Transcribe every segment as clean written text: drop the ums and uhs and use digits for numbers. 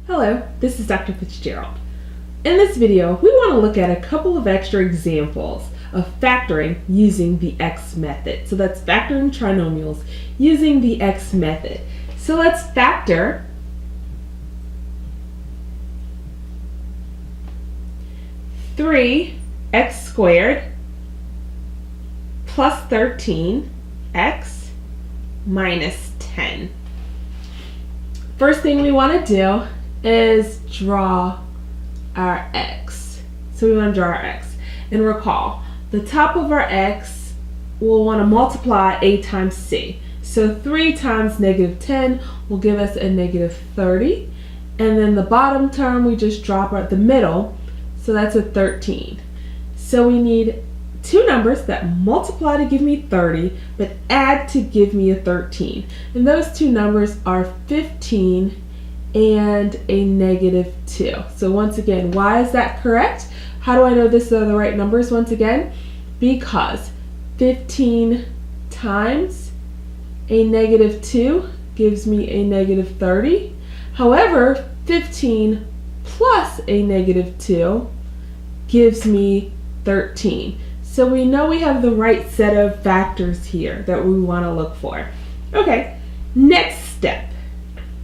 Hello, this is Dr. Fitzgerald. In this video, we want to look at a couple of extra examples of factoring using the X method. So that's factoring trinomials using the X method. So let's factor three x squared plus 13x minus 10. First thing we want to do is draw our x. So we want to draw our x. And recall, the top of our x will want to multiply a times c. So 3 times negative 10 will give us a negative 30. And then the bottom term we just drop at the middle. So that's a 13. So we need two numbers that multiply to give me 30, but add to give me a 13. And those two numbers are 15 and a negative 2. So once again, why is that correct? How do I know these are the right numbers once again? Because 15 times a negative 2 gives me a negative 30. However, 15 plus a negative 2 gives me 13. So we know we have the right set of factors here that we want to look for. Okay, next step.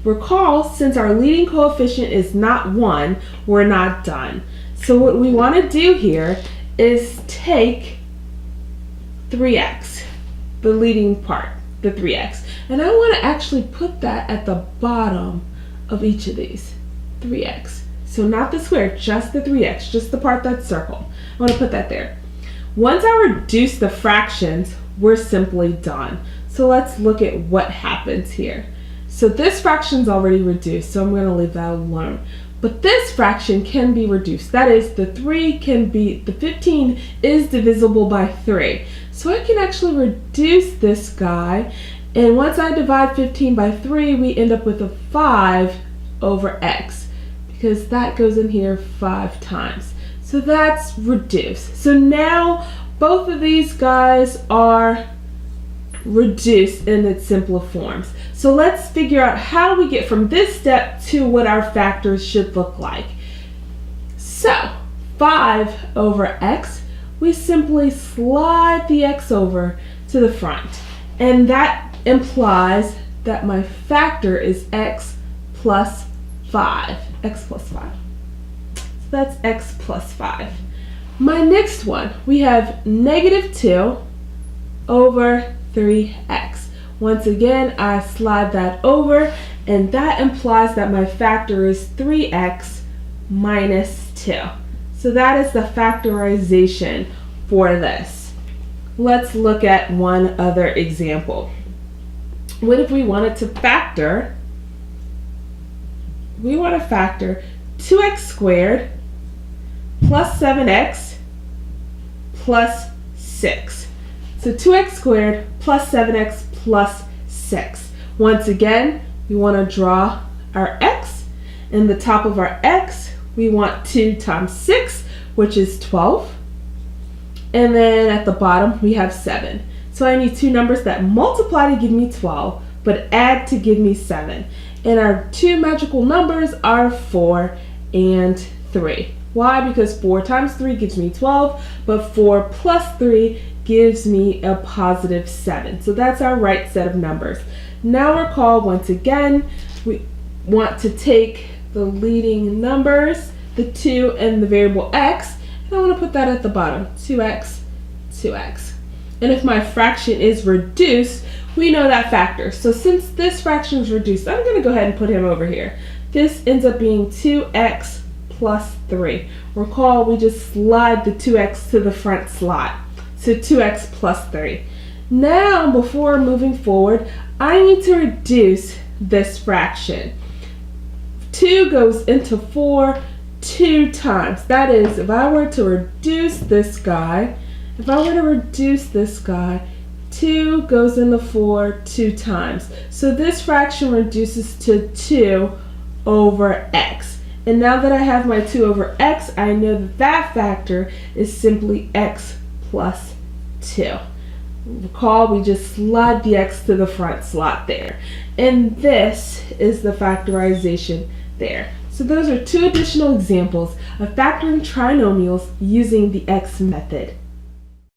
Recall, since our leading coefficient is not 1, we're not done. So what we want to do here is take 3x, the leading part, the 3x. And I want to actually put that at the bottom of each of these, 3x. So not the square, just the 3x, just the part that's circled. I want to put that there. Once I reduce the fractions, we're simply done. So let's look at what happens here. So this fraction's already reduced, so I'm going to leave that alone. But this fraction can be reduced. That is, the 15 is divisible by 3. So I can actually reduce this guy, and once I divide 15 by 3, we end up with a 5 over x, because that goes in here 5 times. So that's reduced. So now both of these guys are reduced in its simpler forms. So let's figure out how we get from this step to what our factors should look like. So 5 over x, we simply slide the x over to the front. And that implies that my factor is x plus 5. X plus 5. So that's x plus 5. My next one, we have negative 2 over 3x. Once again, I slide that over, and that implies that my factor is 3x minus 2. So that is the factorization for this. Let's look at one other example. What if we wanted to factor? We want to factor 2x squared plus 7x plus 6. So 2x squared plus 7x plus 6. Once again, we want to draw our x. In the top of our x, we want 2 times 6, which is 12. And then at the bottom, we have 7. So I need two numbers that multiply to give me 12, but add to give me 7. And our two magical numbers are 4 and 3. Why? Because 4 times 3 gives me 12, but 4 plus 3 gives me a positive 7. So that's our right set of numbers. Now recall, once again, we want to take the leading numbers, the 2 and the variable x, and I want to put that at the bottom, 2x, 2x. And if my fraction is reduced, we know that factor. So since this fraction is reduced, I'm going to go ahead and put him over here. This ends up being 2x plus 3. Recall, we just slide the 2x to the front slot. So 2x plus 3. Now, before moving forward, I need to reduce this fraction. 2 goes into 4 2 times. That is, if I were to reduce this guy, 2 goes into 4 2 times. So this fraction reduces to 2 over x. And now that I have my 2 over x, I know that that factor is simply x plus 2. Recall, we just slide the x to the front slot there. And this is the factorization there. So those are two additional examples of factoring trinomials using the X method.